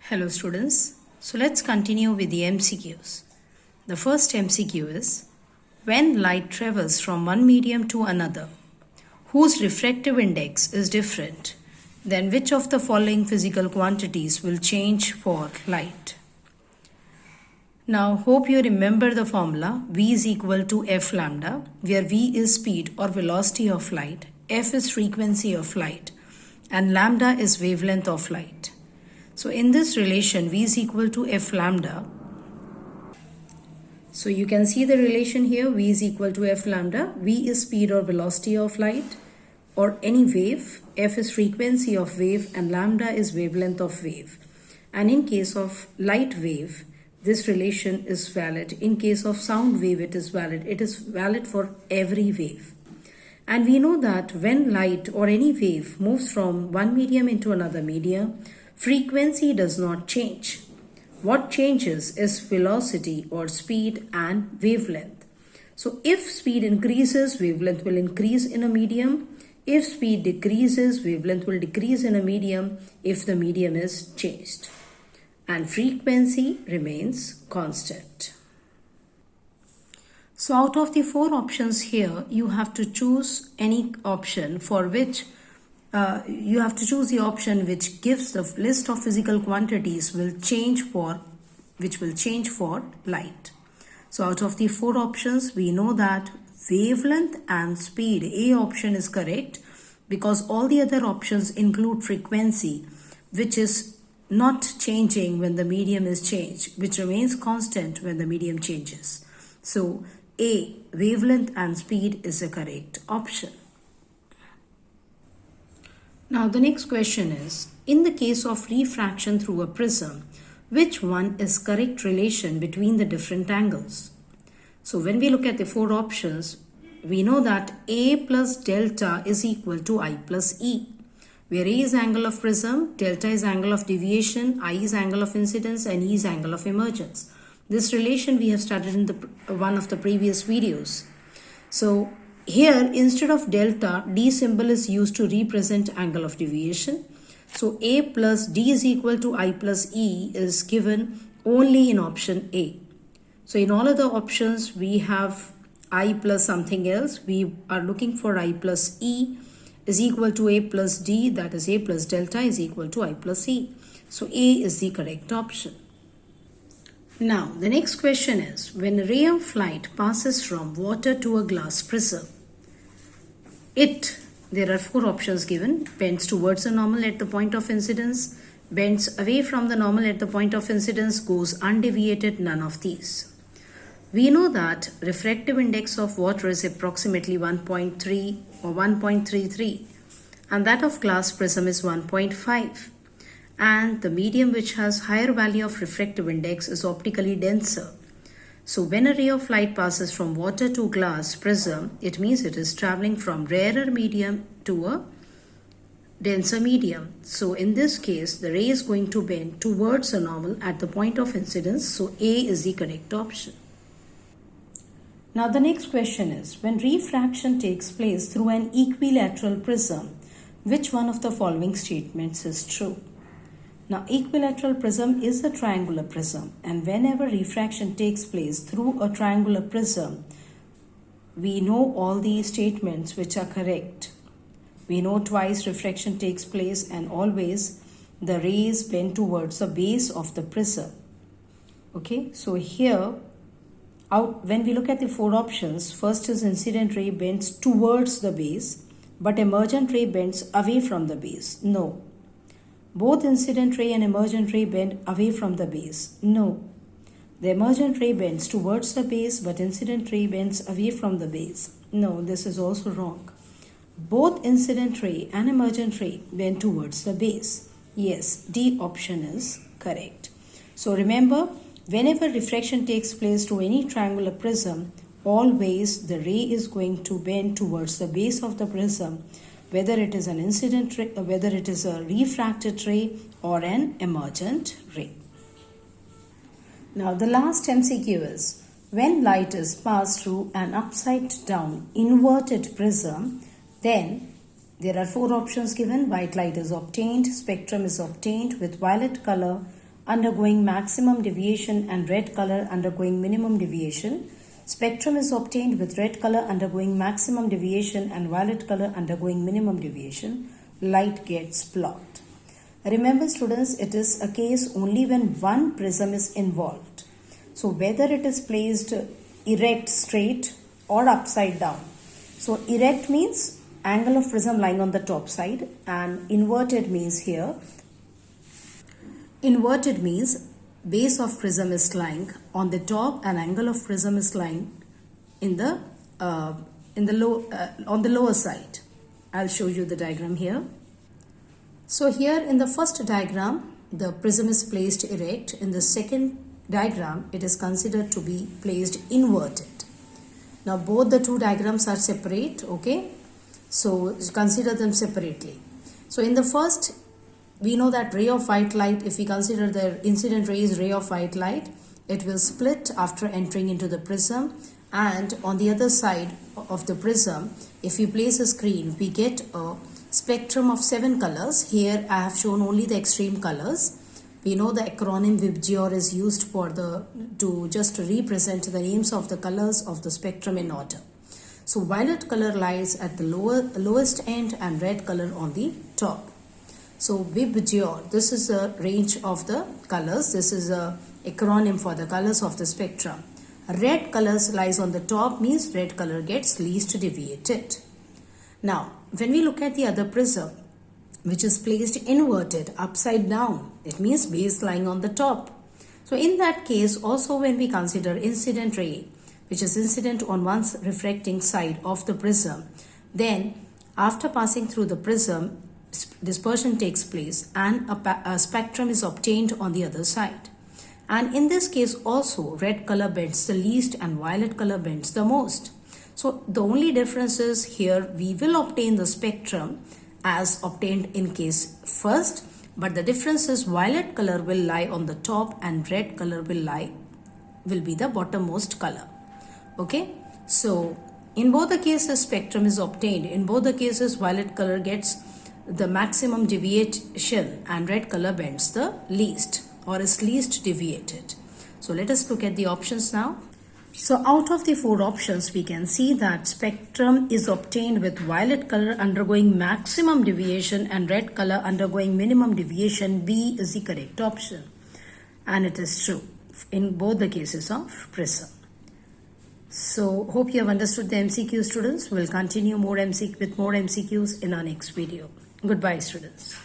Hello students, so let's continue with the MCQs. The first MCQ is, when light travels from one medium to another, whose refractive index is different, then which of the following physical quantities will change for light? Now hope you remember the formula V is equal to F lambda, where V is speed or velocity of light, F is frequency of light, and lambda is wavelength of light. So in this relation, V is equal to F lambda. So you can see the relation here, V is equal to F lambda. V is speed or velocity of light or any wave. F is frequency of wave and lambda is wavelength of wave. And in case of light wave, this relation is valid. In case of sound wave, it is valid. It is valid for every wave. And we know that when light or any wave moves from one medium into another medium, frequency does not change. What changes is velocity or speed and wavelength. So if speed increases, wavelength will increase in a medium. If speed decreases, wavelength will decrease in a medium if the medium is changed. And frequency remains constant. So out of the four options here, you have to choose any option for which you have to choose the option which gives the list of physical quantities which will change for light. So out of the four options, we know that wavelength and speed, A option is correct because all the other options include frequency, which is not changing when the medium is changed, which remains constant when the medium changes. So A, wavelength and speed is the correct option. Now the next question is, in the case of refraction through a prism, which one is correct relation between the different angles? So when we look at the four options, we know that A plus delta is equal to I plus E, where A is angle of prism, delta is angle of deviation, I is angle of incidence, and E is angle of emergence. This relation we have studied in one of the previous videos. So here, instead of delta, D symbol is used to represent angle of deviation. So A plus D is equal to I plus E is given only in option A. So in all other options, we have I plus something else. We are looking for I plus E is equal to A plus D, that is A plus delta is equal to I plus E. So A is the correct option. Now, the next question is, when a ray of light passes from water to a glass prism, there are four options given: bends towards the normal at the point of incidence, bends away from the normal at the point of incidence, goes undeviated, none of these. We know that refractive index of water is approximately 1.3 or 1.33 and that of glass prism is 1.5. And the medium which has higher value of refractive index is optically denser. So when a ray of light passes from water to glass prism, it means it is traveling from rarer medium to a denser medium. So in this case, the ray is going to bend towards the normal at the point of incidence. So A is the correct option. Now the next question is, when refraction takes place through an equilateral prism, which one of the following statements is true? Now, equilateral prism is a triangular prism, and whenever refraction takes place through a triangular prism, we know all these statements which are correct. We know twice refraction takes place and always the rays bend towards the base of the prism. Okay, so here, when we look at the four options, first is incident ray bends towards the base, but emergent ray bends away from the base. No. Both incident ray and emergent ray bend away from the base. No. The emergent ray bends towards the base, but incident ray bends away from the base. No, this is also wrong. Both incident ray and emergent ray bend towards the base. Yes, D option is correct. So remember, whenever refraction takes place through any triangular prism, always the ray is going to bend towards the base of the prism, whether it is an incident ray, whether it is a refracted ray or an emergent ray. Now the last MCQ is, when light is passed through an upside down inverted prism, then there are four options given. White light is obtained, spectrum is obtained with violet color, undergoing maximum deviation and red color undergoing minimum deviation. Spectrum is obtained with red color undergoing maximum deviation and violet color undergoing minimum deviation. Light gets blocked. Remember students, it is a case only when one prism is involved. So whether it is placed erect, straight or upside down. So erect means angle of prism lying on the top side, and inverted means base of prism is lying on the top and angle of prism is lying on the lower side. I'll show you the diagram here. So here in the first diagram, the prism is placed erect. In the second diagram, it is considered to be placed inverted. Now both the two diagrams are separate, okay? So consider them separately. So in the first, we know that ray of white light, if we consider the incident ray is ray of white light, it will split after entering into the prism, and on the other side of the prism, if we place a screen, we get a spectrum of 7 colors. Here I have shown only the extreme colors. We know the acronym VIBGYOR is used to just represent the names of the colors of the spectrum in order. So violet color lies at the lowest end and red color on the top. So VIBGYOR, this is a range of the colors. This is a acronym for the colors of the spectrum. Red colors lies on the top means red color gets least deviated. Now, when we look at the other prism, which is placed inverted upside down, it means base lying on the top. So in that case, also when we consider incident ray, which is incident on one's refracting side of the prism, then after passing through the prism, dispersion takes place and a spectrum is obtained on the other side. And in this case also, red color bends the least and violet color bends the most. So the only difference is here we will obtain the spectrum as obtained in case first, but the difference is violet color will lie on the top and red color will be the bottommost color. Okay, so in both the cases spectrum is obtained. In both the cases violet color gets the maximum deviation and red color bends the least or is least deviated. So let us look at the options now. So out of the 4 options, we can see that spectrum is obtained with violet color undergoing maximum deviation and red color undergoing minimum deviation. B is the correct option. And it is true in both the cases of prism. So hope you have understood the MCQ, students. We'll continue with more MCQs in our next video. Goodbye, students.